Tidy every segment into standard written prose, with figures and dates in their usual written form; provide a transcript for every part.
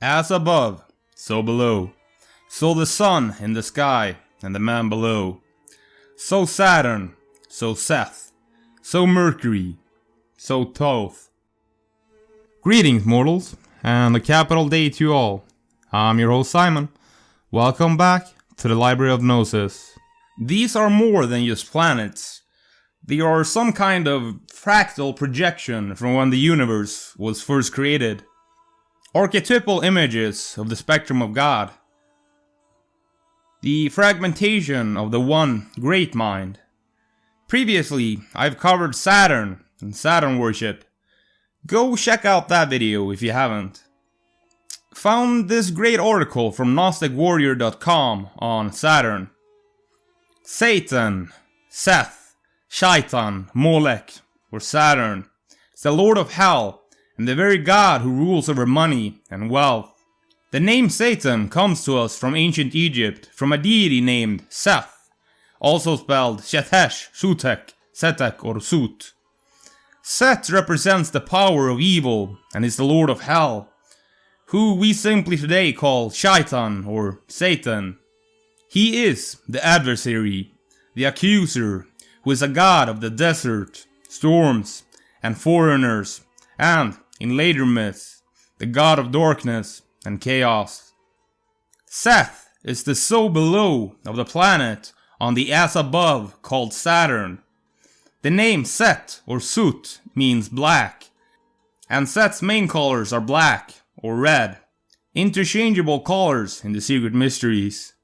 As above, so below. So the sun in the sky, and the man below. So Saturn, so Seth, so Mercury, so Thoth. Greetings, mortals, and a capital day to you all. I'm your host Simon. Welcome back to the Library of Gnosis. These are more than just planets. They are some kind of fractal projection from when the universe was first created. Archetypal images of the spectrum of God. The fragmentation of the one great mind. Previously, I've covered Saturn and Saturn worship. Go check out that video if you haven't. Found this great article from GnosticWarrior.com on Saturn. Satan, Seth, Shaitan, Molech, or Saturn, is the lord of hell and the very god who rules over money and wealth. The name Satan comes to us from ancient Egypt from a deity named Seth, also spelled Shetesh, Sutek, Setek, or Sut. Seth represents the power of evil and is the lord of hell, who we simply today call Shaitan or Satan. He is the adversary, the accuser, who is a god of the desert, storms, and foreigners, and, in later myths, the god of darkness and chaos. Seth is the so below of the planet on the as above called Saturn. The name Set or Sut means black, and Set's main colors are black or red, interchangeable colors in the Secret Mysteries,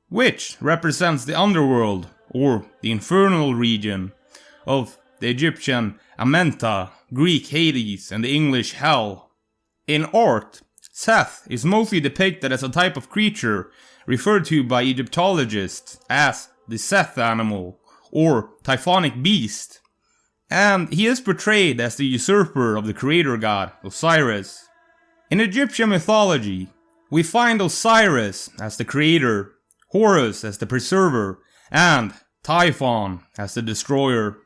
which represents the underworld or the infernal region of the Egyptian Amenta, Greek Hades, and the English Hell. In art, Seth is mostly depicted as a type of creature referred to by Egyptologists as the Seth animal or Typhonic beast, and he is portrayed as the usurper of the creator god Osiris. In Egyptian mythology, we find Osiris as the creator, Horus as the preserver, and Typhon as the destroyer.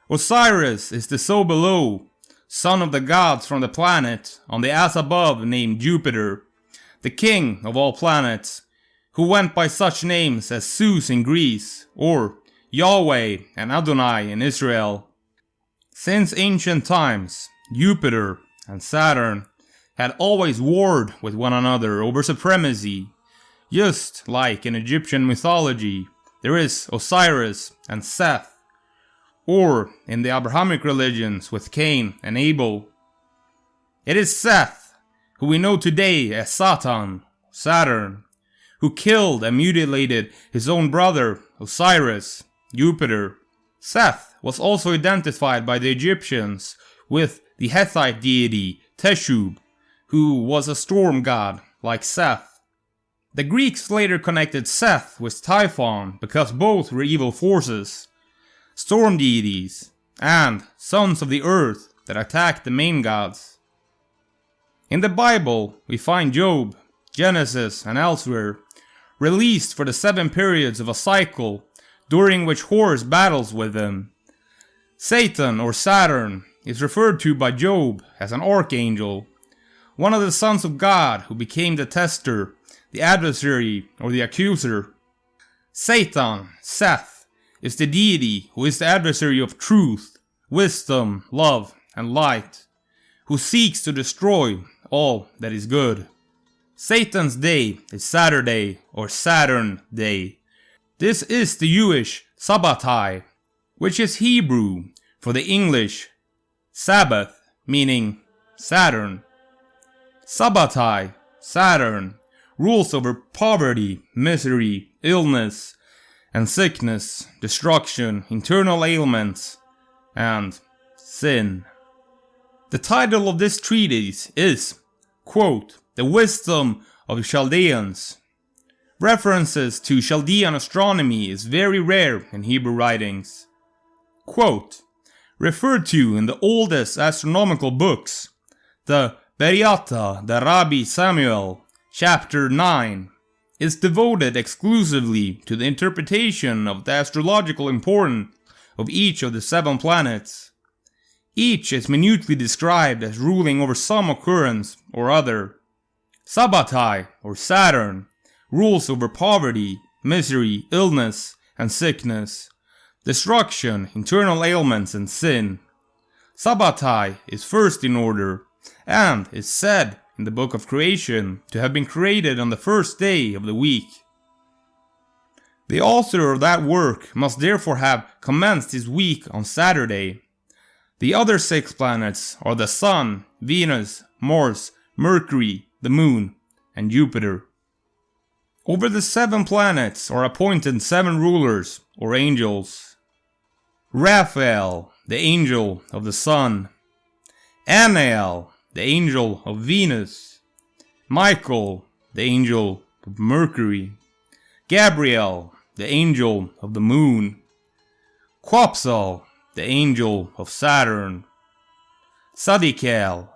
Osiris is the so below, son of the gods from the planet on the as above named Jupiter, the king of all planets, who went by such names as Zeus in Greece, or Yahweh and Adonai in Israel. Since ancient times, Jupiter and Saturn had always warred with one another over supremacy. Just like in Egyptian mythology, there is Osiris and Seth, or in the Abrahamic religions with Cain and Abel. It is Seth, who we know today as Satan, Saturn, who killed and mutilated his own brother, Osiris, Jupiter. Seth was also identified by the Egyptians with the Hethite deity Teshub, who was a storm god like Seth. The Greeks later connected Seth with Typhon because both were evil forces, storm deities, and sons of the earth that attacked the main gods. In the Bible, we find Job, Genesis, and elsewhere released for the 7 periods of a cycle during which Horus battles with them. Satan or Saturn is referred to by Job as an archangel, one of the sons of God who became the tester, the adversary, or the accuser. Satan, Seth, is the deity who is the adversary of truth, wisdom, love, and light, who seeks to destroy all that is good. Satan's day is Saturday or Saturn Day. This is the Jewish Sabbatai, which is Hebrew for the English Sabbath, meaning Saturn. Sabbatai, Saturn, rules over poverty, misery, illness, and sickness, destruction, internal ailments, and sin. The title of this treatise is, quote, The Wisdom of the Chaldeans. References to Chaldean astronomy is very rare in Hebrew writings. Quote, referred to in the oldest astronomical books, the Beriata, the Rabbi Samuel, chapter 9, is devoted exclusively to the interpretation of the astrological importance of each of the 7 planets. Each is minutely described as ruling over some occurrence or other. Sabbatai, or Saturn, rules over poverty, misery, illness, and sickness, destruction, internal ailments, and sin. Sabbatai is first in order, and is said in the Book of Creation to have been created on the first day of the week. The author of that work must therefore have commenced his week on Saturday. The other 6 planets are the Sun, Venus, Mars, Mercury, the Moon, and Jupiter. Over the 7 planets are appointed 7 rulers, or angels. Raphael, the angel of the Sun. Anael, the angel of Venus. Michael, the angel of Mercury. Gabriel, the angel of the Moon. Quetzal, the angel of Saturn. Zadkiel,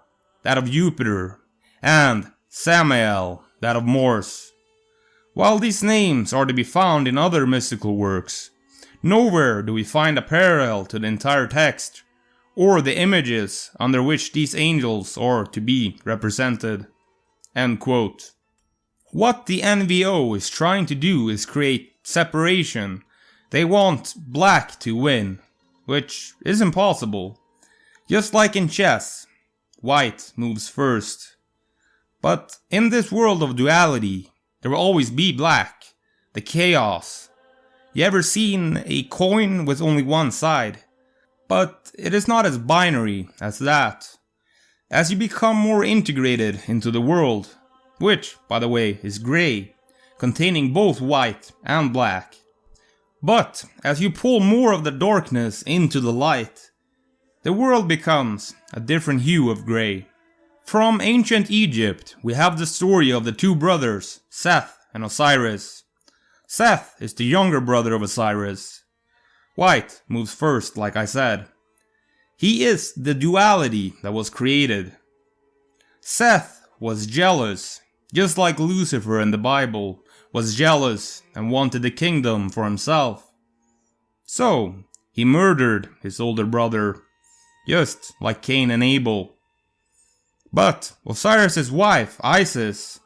that of Jupiter, and Samael, that of Mars. While these names are to be found in other mystical works, nowhere do we find a parallel to the entire text, or the images under which these angels are to be represented." End quote. What the NVO is trying to do is create separation. They want black to win, which is impossible. Just like in chess, white moves first. But in this world of duality, there will always be black, the chaos. You ever seen a coin with only one side? But it is not as binary as that. As you become more integrated into the world, which, by the way, is grey, containing both white and black. But as you pull more of the darkness into the light, the world becomes a different hue of grey. From ancient Egypt, we have the story of the 2 brothers, Seth and Osiris. Seth is the younger brother of Osiris. White moves first, like I said. He is the duality that was created. Seth was jealous, just like Lucifer in the Bible was jealous and wanted the kingdom for himself. So, he murdered his older brother, just like Cain and Abel. But Osiris' wife, Isis,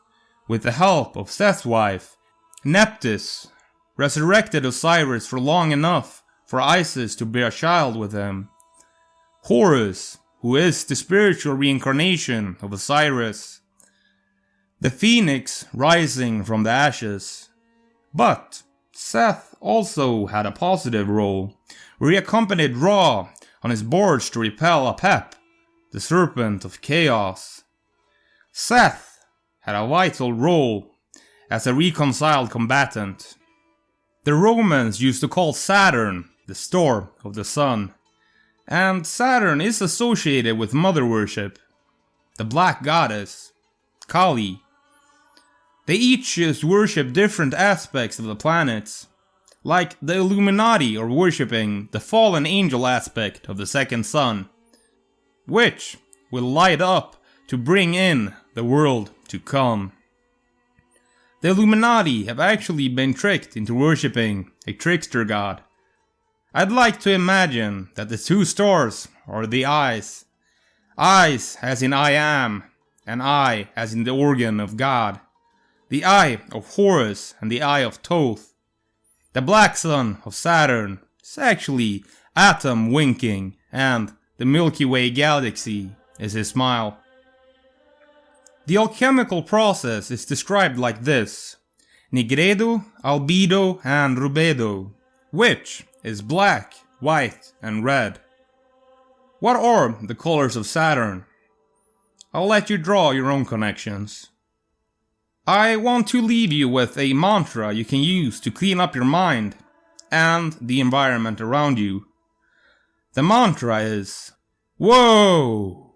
with the help of Seth's wife, Nephthys, resurrected Osiris for long enough for Isis to bear a child with him. Horus, who is the spiritual reincarnation of Osiris. The phoenix rising from the ashes. But Seth also had a positive role, where he accompanied Ra on his barge to repel Apep, the serpent of chaos. Seth had a vital role as a reconciled combatant. The Romans used to call Saturn the star of the sun, and Saturn is associated with mother worship, the black goddess, Kali. They each just worship different aspects of the planets, like the Illuminati are worshipping the fallen angel aspect of the second sun, which will light up to bring in the world to come. The Illuminati have actually been tricked into worshipping a trickster god. I'd like to imagine that the 2 stars are the eyes. Eyes as in I am, and eye as in the organ of God. The eye of Horus and the eye of Thoth. The black sun of Saturn is actually Atom winking, and the Milky Way galaxy is his smile. The alchemical process is described like this: nigredo, albedo, and rubedo, which is black, white, and red. What are the colors of Saturn? I'll let you draw your own connections. I want to leave you with a mantra you can use to clean up your mind and the environment around you. The mantra is, "Whoa!"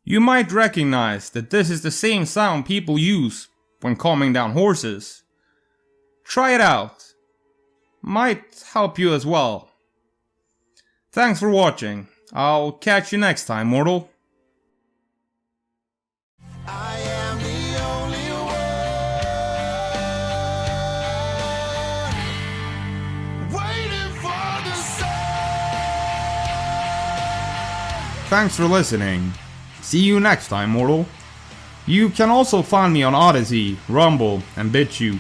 You might recognize that this is the same sound people use when calming down horses. Try it out. Might help you as well. Thanks for watching. I'll catch you next time, mortal. I am the only one waiting for the sun. Thanks for listening. See you next time, mortal. You can also find me on Odyssey, Rumble, and BitChute.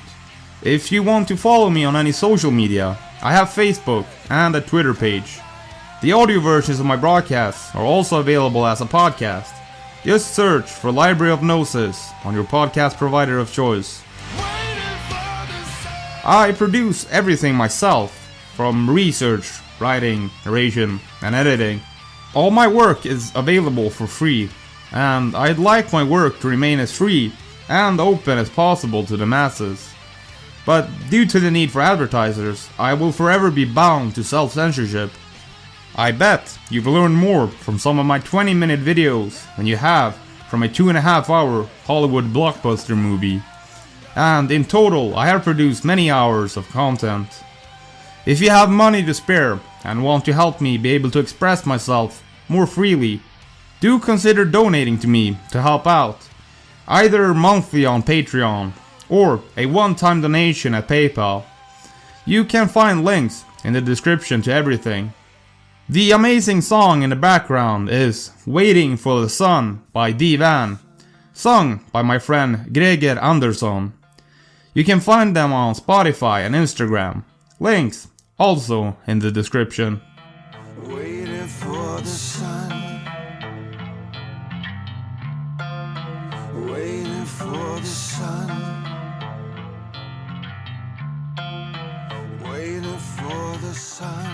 If you want to follow me on any social media, I have Facebook and a Twitter page. The audio versions of my broadcasts are also available as a podcast. Just search for Library of Gnosis on your podcast provider of choice. I produce everything myself, from research, writing, narration, and editing. All my work is available for free, and I'd like my work to remain as free and open as possible to the masses. But due to the need for advertisers, I will forever be bound to self-censorship. I bet you've learned more from some of my 20-minute videos than you have from a 2.5-hour Hollywood blockbuster movie. And in total, I have produced many hours of content. If you have money to spare and want to help me be able to express myself more freely, do consider donating to me to help out, either monthly on Patreon or a one-time donation at PayPal. You can find links in the description to everything. The amazing song in the background is Waiting for the Sun by D. Van, sung by my friend Greger Andersson. You can find them on Spotify and Instagram. Links also in the description. Waiting for the sun. Waiting for the sun. Waiting for the sun.